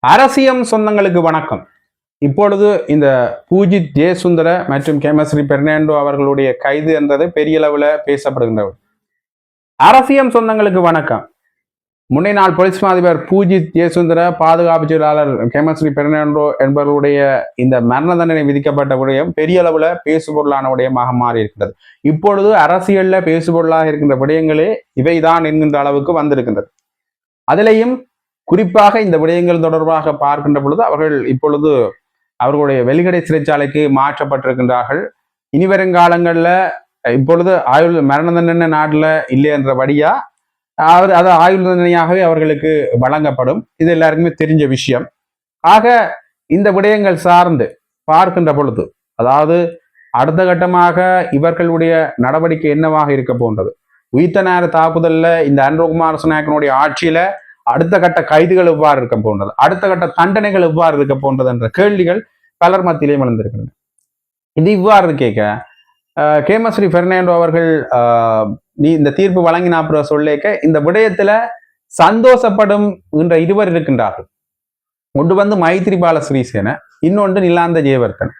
அரசியம் சொந்தங்களுக்கு வணக்கம். இப்பொழுது இந்த பூஜித் ஜெயசுந்தர மற்றும் கேமஸ்ரீ பெர்னாண்டோ அவர்களுடைய கைது என்றது பெரிய அளவில் பேசப்படுகின்றது. அரசியம் சொந்தங்களுக்கு வணக்கம். முன்னை நாள் போலீஸ் அதிபர் பூஜித் ஜெயசுந்தர, பாதுகாப்பு செயலாளர் கேமஸ்ரீ பெர்னாண்டோ என்பவர்களுடைய இந்த மரண தண்டனை விதிக்கப்பட்ட விடயம் பெரிய அளவில் பேசுபொருளான விடயமாக மாறி இருக்கிறது. இப்பொழுது அரசியல்ல பேசுபொருளாக இருக்கின்ற விடயங்களே இவைதான் என்கின்ற அளவுக்கு வந்திருக்கின்றது. அதிலையும் குறிப்பாக இந்த விடயங்கள் தொடர்பாக பார்க்கின்ற பொழுது அவர்கள் இப்பொழுது அவர்களுடைய வெலிகடை சிறைச்சாலைக்கு மாற்றப்பட்டிருக்கின்றார்கள். இனி வருங்காலங்களில் இப்பொழுது ஆயுள் மரண தண்டனை நாட்டில் இல்லை என்றபடியா அது ஆயுள் தண்டனையாகவே அவர்களுக்கு வழங்கப்படும். இது எல்லாருக்குமே தெரிஞ்ச விஷயம். ஆக இந்த விடயங்கள் சார்ந்து பார்க்கின்ற பொழுது, அதாவது அடுத்த கட்டமாக இவர்களுடைய நடவடிக்கை என்னவாக இருக்க போன்றது, உயிர்த்த நேர தாக்குதல்ல இந்த அன்ரோகுமார் நாயக்கனுடைய ஆட்சியில அடுத்த கட்ட கைதுகள் எவ்வாறு இருக்க போன்றது, அடுத்த கட்ட தண்டனைகள் எவ்வாறு இருக்க போன்றது என்ற கேள்விகள் பலர் மத்தியிலே வளர்ந்திருக்கின்றன. இது இவ்வாறு கேட்க கேமஸ்ரீ பெர்னாண்டோ அவர்கள் இந்த தீர்ப்பு வழங்கின அப்புறம் சொல்லிக்க இந்த விடயத்துல சந்தோஷப்படும் என்ற இருவர் இருக்கின்றார்கள். ஒன்று மைத்ரிபால சிறிசேன, இன்னொன்று நிலாந்த ஜெயவர்தன.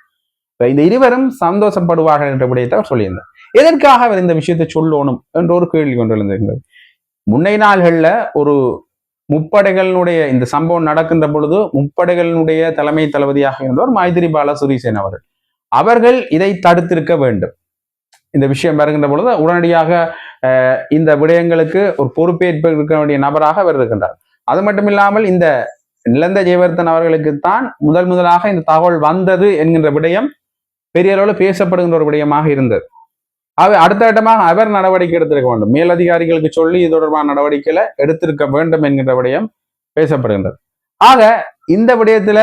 இந்த இருவரும் சந்தோஷப்படுவார்கள் என்ற விடயத்தை அவர் சொல்லியிருந்தார். எதற்காக அவர் இந்த விஷயத்தை சொல்லணும் என்ற ஒரு கேள்வி கொண்டு எழுந்திருக்கிறது. முன்னை நாள்கள்ல ஒரு முப்படைகளினுடைய இந்த சம்பவம் நடக்கின்ற பொழுது முப்படைகளினுடைய தலைமை தளபதியாக இருந்தவர் மைத்ரிபால சிறிசேன அவர்கள் இதை தடுத்திருக்க வேண்டும். இந்த விஷயம் வருகின்ற பொழுது உடனடியாக இந்த விடயங்களுக்கு ஒரு பொறுப்பேற்பு இருக்க வேண்டிய நபராக அவர் இருக்கின்றார். அது மட்டும் இல்லாமல் இந்த நிலந்த ஜெயவர்தன் அவர்களுக்குத்தான் முதலாக இந்த தகவல் வந்தது என்கின்ற விடயம் பெரிய அளவில் பேசப்படுகின்ற ஒரு விடயமாக இருந்தது. அடுத்த கட்டமாக அவர் நடவடிக்கை எடுத்திருக்க வேண்டும். மேலதிகாரிகளுக்கு சொல்லி இது தொடர்பான நடவடிக்கைகளை எடுத்திருக்க வேண்டும் என்கின்ற விடயம் பேசப்படுகின்றது. ஆக இந்த விடயத்துல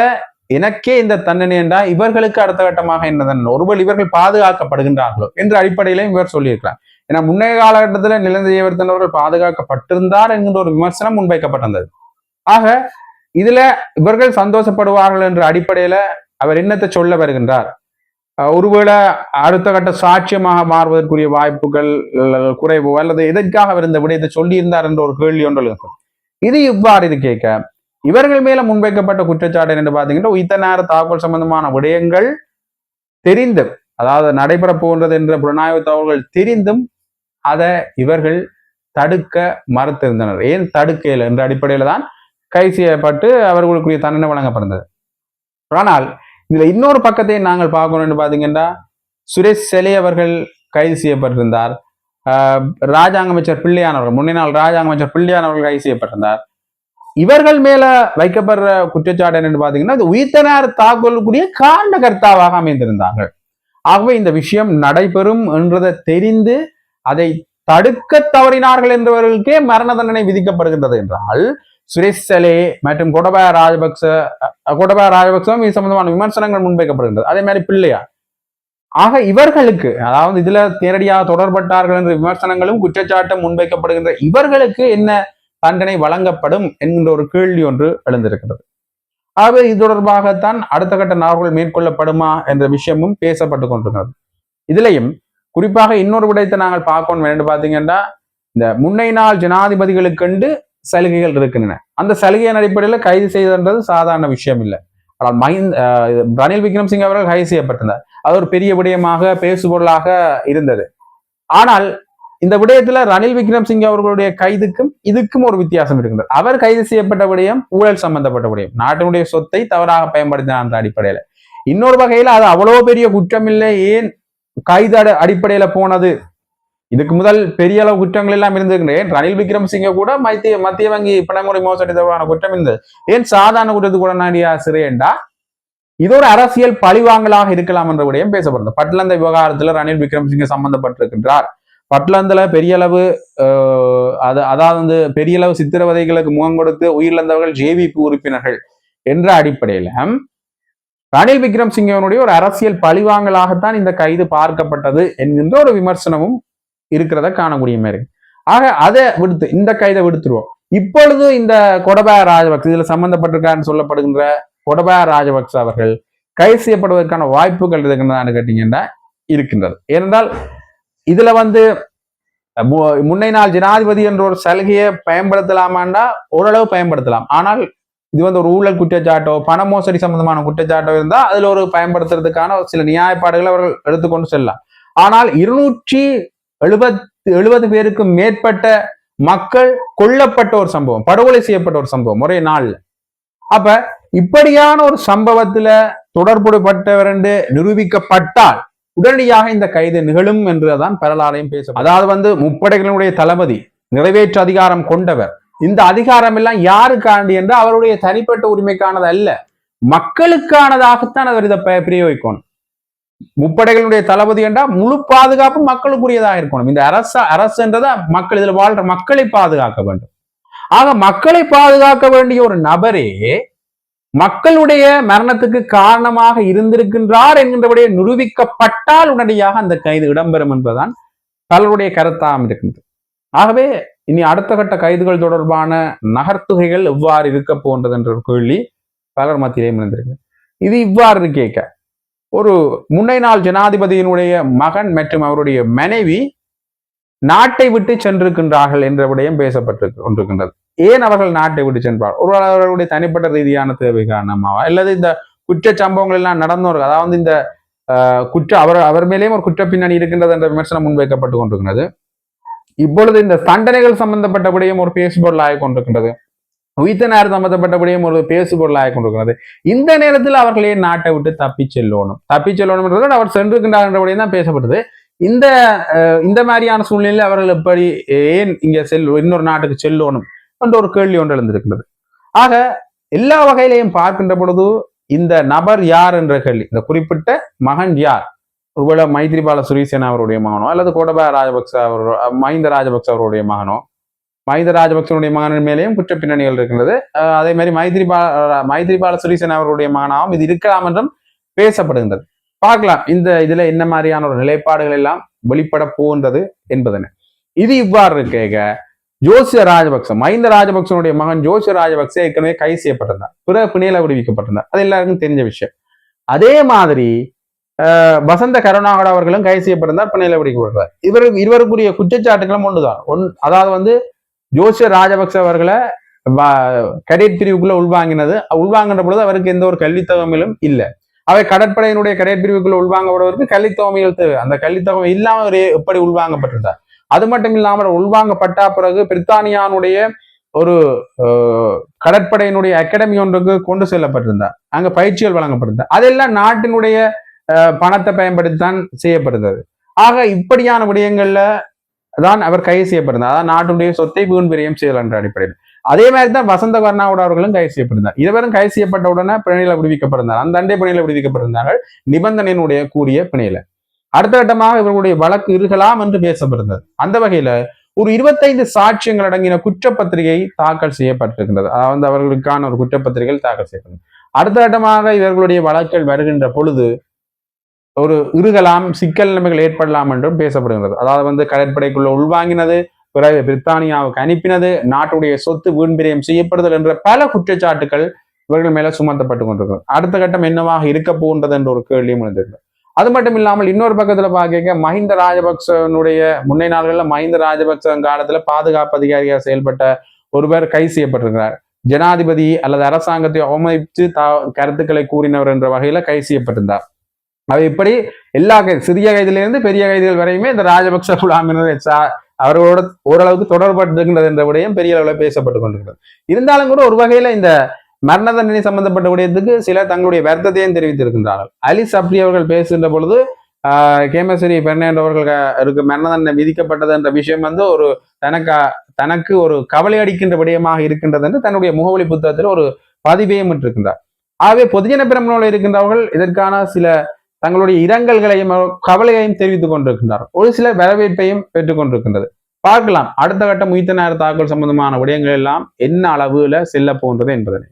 எனக்கே இந்த தண்டனை என்றா இவர்களுக்கு அடுத்த கட்டமாக என்ன தண்டனை, ஒருவேளை இவர்கள் பாதுகாக்கப்படுகின்றார்களோ என்ற அடிப்படையிலும் இவர் சொல்லியிருக்கிறார். ஏன்னா முன்னைய காலகட்டத்தில் நிலந்த ஜெயவர்தன் அவர்கள் பாதுகாக்கப்பட்டிருந்தார் என்கின்ற ஒரு விமர்சனம் முன்வைக்கப்பட்டிருந்தது. ஆக இதுல இவர்கள் சந்தோஷப்படுவார்கள் என்ற அடிப்படையில அவர் என்னத்தை சொல்ல வருகின்றார், ஒருவேளை அடுத்த கட்ட சாட்சியமாக மாறுவதற்குரிய வாய்ப்புகள் குறைவோ அல்லது எதற்காக அவர் இந்த விடயத்தை சொல்லியிருந்தார் என்ற ஒரு கேள்வி ஒன்று. இது இவ்வாறு இது கேட்க இவர்கள் மேல முன்வைக்கப்பட்ட குற்றச்சாட்டு என்று பாத்தீங்கன்னா உயிர்த்த நேர தாக்குதல் சம்பந்தமான விடயங்கள் தெரிந்தும், அதாவது நடைபெற போன்றது என்ற புலனாய்வு தகவல்கள் தெரிந்தும் அதை இவர்கள் தடுக்க மறுத்திருந்தனர். ஏன் தடுக்கல என்ற அடிப்படையில தான் கைது செய்யப்பட்டு அவர்களுக்குரிய தண்டனை வழங்கப்படுகிறது. ஆனால் இதுல இன்னொரு பக்கத்தை நாங்கள் பார்க்கணும்னு பாத்தீங்கன்னா சுரேஷ் செலே அவர்கள் கைது செய்யப்பட்டிருந்தார். ராஜாங்க அமைச்சர் பிள்ளையான் அவர்கள், முன்னே நாள் ராஜாங்க அமைச்சர் பிள்ளையான் அவர்கள் கைது செய்யப்பட்டிருந்தார். இவர்கள் மேல வைக்கப்படுற குற்றச்சாட்டு என்னன்னு பாத்தீங்கன்னா இது உயிர்த்த நேர தாக்குதலுக்குரிய காரணகர்த்தாவாக அமைந்திருந்தார்கள். ஆகவே இந்த விஷயம் நடைபெறும் என்றதை தெரிந்து அதை தடுக்க தவறினார்கள் என்றவர்களுக்கே மரண தண்டனை விதிக்கப்படுகின்றது என்றால் சுரேஷ் செலே மற்றும் கோடபாய ராஜபக்சவும் இது சம்பந்தமான விமர்சனங்கள் முன்வைக்கப்படுகின்றது. அதே மாதிரி பிள்ளையார். ஆக இவர்களுக்கு, அதாவது இதுல நேரடியாக தொடர்பட்டார்கள் என்ற விமர்சனங்களும் குற்றச்சாட்டும் முன்வைக்கப்படுகின்ற இவர்களுக்கு என்ன தண்டனை வழங்கப்படும் என்கின்ற ஒரு கேள்வி ஒன்று எழுந்திருக்கிறது. ஆகவே இது தொடர்பாகத்தான் அடுத்த கட்ட நகர்வுகள் மேற்கொள்ளப்படுமா என்ற விஷயமும் பேசப்பட்டு கொண்டிருக்கிறது. இதுலையும் குறிப்பாக இன்னொரு விடயத்தை நாங்கள் பார்க்கணும் என்று பார்த்தீங்கன்னா இந்த முன்னை நாள் ஜனாதிபதிகளுக்கென்று சலுகைகள் இருக்கின்றன. அந்த சலுகையின் அடிப்படையில் கைது செய்தது சாதாரண விஷயம் இல்லை. ஆனால் ரணில் விக்ரமசிங்கே அவர்கள் கைது செய்யப்பட்டிருந்தார். அது ஒரு பெரிய விடயமாக பேசுபொருளாக இருந்தது. ஆனால் இந்த விடயத்துல ரணில் விக்ரமசிங்கே அவர்களுடைய கைதுக்கும் இதுக்கும் ஒரு வித்தியாசம் இருக்கின்றது. அவர் கைது செய்யப்பட்ட விடயம் ஊழல் சம்பந்தப்பட்ட விடயம், நாட்டினுடைய சொத்தை தவறாக பயன்படுத்தினார் என்ற அடிப்படையில. இன்னொரு வகையில அது அவ்வளவு பெரிய குற்றம் இல்லை, ஏன் கைது அடிப்படையில போனது, இதுக்கு முதல் பெரிய அளவு குற்றங்கள் எல்லாம் இருந்திருக்கின்றேன். ரணில் விக்ரமசிங்கே கூட மத்திய வங்கி பணமுறை மோசடி தொடர்பான குற்றம் இருந்தது, ஏன் சாதாரண குற்றத்துக்கு உடனடியா சிறையண்டா இது ஒரு அரசியல் பழிவாங்கலாக இருக்கலாம் என்ற விடயம் பேசப்படுது. பட்லந்த விவகாரத்துல ரணில் விக்ரமசிங்கே சம்பந்தப்பட்டிருக்கின்றார். பட்லந்துல பெரிய அளவு அதாவது பெரிய அளவு சித்திரவதைகளுக்கு முகம் கொடுத்து உயிரிழந்தவர்கள் ஜேவிபி உறுப்பினர்கள் என்ற அடிப்படையில ரணில் விக்ரமசிங்கனுடைய ஒரு அரசியல் பழிவாங்கலாகத்தான் இந்த கைது பார்க்கப்பட்டது என்கின்ற ஒரு விமர்சனமும் இருக்கிறத காணக்கூடிய மாதிரி. ஆக அதை விடுத்து இந்த கைதை விடுத்துருவோம். இப்பொழுது இந்த கோடபாய ராஜபக்ச இதுல சம்பந்தப்பட்டிருக்காருன்னு சொல்லப்படுகின்ற கோடபாய ராஜபக்ச அவர்கள் கைது செய்யப்படுவதற்கான வாய்ப்புகள் இருக்குன்னு கேட்டீங்கன்னா இருக்கின்றது. ஏனென்றால் இதுல முன்னை நாள் ஜனாதிபதி என்ற ஒரு சலுகையை பயன்படுத்தலாமாண்டா ஓரளவு பயன்படுத்தலாம். ஆனால் இது வந்து ஒரு ஊழல் குற்றச்சாட்டோ பண மோசடி சம்பந்தமான குற்றச்சாட்டோ இருந்தா அதுல ஒரு பயன்படுத்துறதுக்கான சில நியாயப்பாடுகளை அவர்கள் எடுத்துக்கொண்டு செல்லலாம். ஆனால் 270 பேருக்கு மேற்பட்ட மக்கள் கொல்லப்பட்ட ஒரு சம்பவம், படுகொலை செய்யப்பட்ட ஒரு சம்பவம் ஒரே நாள்ல. அப்ப இப்படியான ஒரு சம்பவத்துல தொடர்புபட்டவர் என்று நிரூபிக்கப்பட்டால் உடனடியாக இந்த கைது நிகழும் என்றுதான் பரலாலையும் பேச. அதாவது வந்து முப்படைகளினுடைய தளபதி, நிறைவேற்று அதிகாரம் கொண்டவர். இந்த அதிகாரம் எல்லாம் யாருக்காண்டி என்று அவருடைய தனிப்பட்ட உரிமைக்கானது அல்ல, மக்களுக்கானதாகத்தான் அவர் இதை பிரயோகிக்கணும். முப்படைகளுடைய தளபதி என்றால் முழு பாதுகாப்பு மக்களுக்குரியதாக இருக்கணும். இந்த அரசுன்றத மக்கள், இதுல வாழ்ற மக்களை பாதுகாக்க வேண்டும். ஆக மக்களை பாதுகாக்க வேண்டிய ஒரு நபரே மக்களுடைய மரணத்துக்கு காரணமாக இருந்திருக்கின்றார் என்கின்றபடியே நிரூபிக்கப்பட்டால் உடனடியாக அந்த கைது இடம்பெறும் என்பதுதான் பலருடைய கருத்தாம் இருக்கின்றது. ஆகவே இனி அடுத்த கட்ட கைதுகள் தொடர்பான நகர்த்துகைகள் எவ்வாறு இருக்க போன்றது என்ற கேள்வி பலர் மத்தியிலே இருந்திருக்கு. இது இவ்வாறு கேட்க, ஒரு முன்னை நாள் ஜனாதிபதியினுடைய மகன் மற்றும் அவருடைய மனைவி நாட்டை விட்டு சென்றிருக்கின்றார்கள் என்ற விடயம் பேசப்பட்டு கொண்டிருக்கின்றது. ஏன் அவர்கள் நாட்டை விட்டு சென்றார்? ஒரு அவர்களுடைய தனிப்பட்ட ரீதியான தேவை காரணமாவா, அல்லது இந்த குற்ற சம்பவங்கள் எல்லாம் நடந்தோர், அதாவது இந்த அவர் மேலேயும் ஒரு குற்ற பின்னணி இருக்கின்றது என்ற விமர்சனம் முன்வைக்கப்பட்டு கொண்டிருக்கிறது. இப்பொழுது இந்த தண்டனைகள் சம்பந்தப்பட்டபடியும் ஒரு பேசுபொருள் ஆகிக் கொண்டிருக்கின்றது. உயிர்த்தனார் சம்பந்தப்பட்டபடியும் ஒரு பேசுபொருள் ஆகிக் கொண்டிருக்கிறது. இந்த நேரத்தில் அவர்களே நாட்டை விட்டு தப்பி செல்லணும் என்றது அவர் சென்றிருக்கின்றார் என்றபடியும் தான் பேசப்பட்டது. இந்த மாதிரியான சூழ்நிலையில் அவர்கள் எப்படி ஏன் இங்க இன்னொரு நாட்டுக்கு செல்லணும் என்ற ஒரு கேள்வி ஒன்று எழுந்திருக்கிறது. ஆக எல்லா வகையிலையும் பார்க்கின்ற பொழுது இந்த நபர் யார் என்ற கேள்வி, இந்த குறிப்பிட்ட மகன் யார், ஒருவேளை மைத்ரிபால சிறிசேன அவருடைய மகனோ அல்லது கோடபாய ராஜபக்ச மஹிந்த ராஜபக்ச அவருடைய மகனோ, மஹிந்த ராஜபக்சனுடைய மகனின் மேலேயும் குற்ற பின்னணிகள் இருக்கின்றது. அதே மாதிரி மைத்ரிபால சிறிசேன அவருடைய மகனாகவும் இது இருக்கலாம் என்றும் பேசப்படுகின்றது. பார்க்கலாம் இதுல என்ன மாதிரியான ஒரு நிலைப்பாடுகள் எல்லாம் வெளிப்பட போகின்றது என்பதனை. இது இவ்வாறு இருக்க, ஜோசிய ராஜபக்ச, மஹிந்த ராஜபக்சனுடைய மகன் ஜோசிய ராஜபக்ச ஏற்கனவே கைது செய்யப்பட்டிருந்தார், பிறகு பிணையில விடுவிக்கப்பட்டிருந்தார். அது எல்லாருக்கும் தெரிஞ்ச விஷயம். அதே மாதிரி வசந்த கருணாகர அவர்களும் கைது செய்யப்பட்டிருந்தார், பிணையில விடுவிக்கப்பட்டார். இருவருக்குரிய குற்றச்சாட்டுகளும் ஒன்றுதான். அதாவது வந்து ஜோசிய ராஜபக்ச அவர்களை கடேட் பிரிவுக்குள்ள உள்வாங்கின்ற பொழுது அவருக்கு எந்த ஒரு கல்வித்தகமையிலும் இல்லை. அவை கடற்படையினுடைய கடேட் பிரிவுக்குள்ள உள்வாங்கப்படுவதற்கு கல்வித்தொகைகள் தேவை. அந்த கல்வித்தொகை இல்லாமல் எப்படி உள்வாங்கப்பட்டிருந்தார். அது மட்டும் இல்லாமல் உள்வாங்கப்பட்ட பிறகு பிரித்தானியானுடைய ஒரு கடற்படையினுடைய அகாடமி ஒன்றுக்கு கொண்டு செல்லப்பட்டிருந்தார், அங்க பயிற்சிகள் வழங்கப்பட்டிருந்தார். அதெல்லாம் நாட்டினுடைய பணத்தை பயன்படுத்தித்தான் செய்யப்படுகிறது. ஆக இப்படியான விடயங்கள்ல தான் அவர் கைது செய்யப்பட்டிருந்தார். அதாவது நாட்டுடைய சொத்தை வீண் விரயம் செய்தல் என்ற அடிப்படையில். அதே மாதிரி தான் வசந்த கருணாகர அவர்களும் கைது செய்யப்பட்டிருந்தார். இருவரும் கைது செய்யப்பட்ட உடனே பிணையில விடுவிக்கப்பட்டிருந்தார். அந்த அண்டை பிணையில விடுவிக்கப்பட்டிருந்தார்கள், நிபந்தனையினுடைய கூடிய பிணையில. அடுத்த கட்டமாக இவர்களுடைய வழக்கு இருக்கலாம் என்று பேசப்படுகிறது. அந்த வகையில ஒரு 25 சாட்சியங்கள் அடங்கின குற்றப்பத்திரிகை தாக்கல் செய்யப்பட்டிருக்கின்றது. அதாவது அவர்களுக்கான ஒரு குற்றப்பத்திரிகை தாக்கல் செய்யப்பட்டது. அடுத்த கட்டமாக இவர்களுடைய வழக்குகள் வருகின்ற பொழுது ஒரு இருகலாம், சிக்கல் நிலைமைகள் ஏற்படலாம் என்றும் பேசப்படுகிறது. அதாவது வந்து கடற்படைக்குள்ள உள்வாங்கினது, பிறகு பிரித்தானியாவுக்கு அனுப்பினது, நாட்டுடைய சொத்து வீண்பிரியம் செய்யப்படுதல் என்ற பல குற்றச்சாட்டுகள் இவர்கள் மேல சுமத்தப்பட்டு கொண்டிருக்கிறது. அடுத்த கட்டம் என்னவாக இருக்க போகின்றது என்ற ஒரு கேள்வியும் இருந்திருக்கு. அது மட்டும் இல்லாமல் இன்னொரு பக்கத்துல பார்க்க, மஹிந்த ராஜபக்சனுடைய முன்னை நாள்களில் மஹிந்த ராஜபக்ச காலத்துல பாதுகாப்பு அதிகாரியாக செயல்பட்ட ஒருவர் கைது செய்யப்பட்டிருக்கிறார். ஜனாதிபதி அல்லது அரசாங்கத்தை அவமதித்து கருத்துக்களை கூறினவர் என்ற வகையில கைது செய்யப்பட்டிருந்தார். அது இப்படி எல்லா சிறிய கைதிலிருந்து பெரிய கைதிகள் வரையுமே இந்த ராஜபக்ச குழாமினர் அவர்களோட ஓரளவுக்கு தொடர்பட்டிருக்கின்றது என்ற விடயம் பெரிய அளவில் பேசப்பட்டு கொண்டிருக்கிறது. இருந்தாலும் கூட ஒரு வகையில இந்த மரண தண்டனை சம்பந்தப்பட்ட விடயத்துக்கு சிலர் தங்களுடைய வருத்தத்தையும் தெரிவித்திருக்கின்றார்கள். அலி சப்ரி அவர்கள் பேசுகின்ற பொழுது கேமஸ்ரீ பெர்னாண்டோ அவர்களுக்கு மரண தண்டனை விதிக்கப்பட்டது என்ற விஷயம் வந்து ஒரு தனக்கு ஒரு கவலை அடிக்கின்ற விடயமாக இருக்கின்றது என்று தன்னுடைய முகவலி புத்தகத்தில் ஒரு பதிவையும் இருக்கின்றார். ஆகவே பொதுஜன பெரமுனவில் இருக்கின்றவர்கள் இதற்கான சில தங்களுடைய இரங்கல்களையும் கவலையையும் தெரிவித்துக் கொண்டிருக்கின்றார். ஒரு சில வரவேற்பையும் பெற்றுக் கொண்டிருக்கின்றது. பார்க்கலாம் அடுத்த கட்டம் உயிர்த்த நேர தாக்கல் சம்பந்தமான விடயங்கள் எல்லாம் என்ன அளவுல செல்ல போன்றது என்பதனை.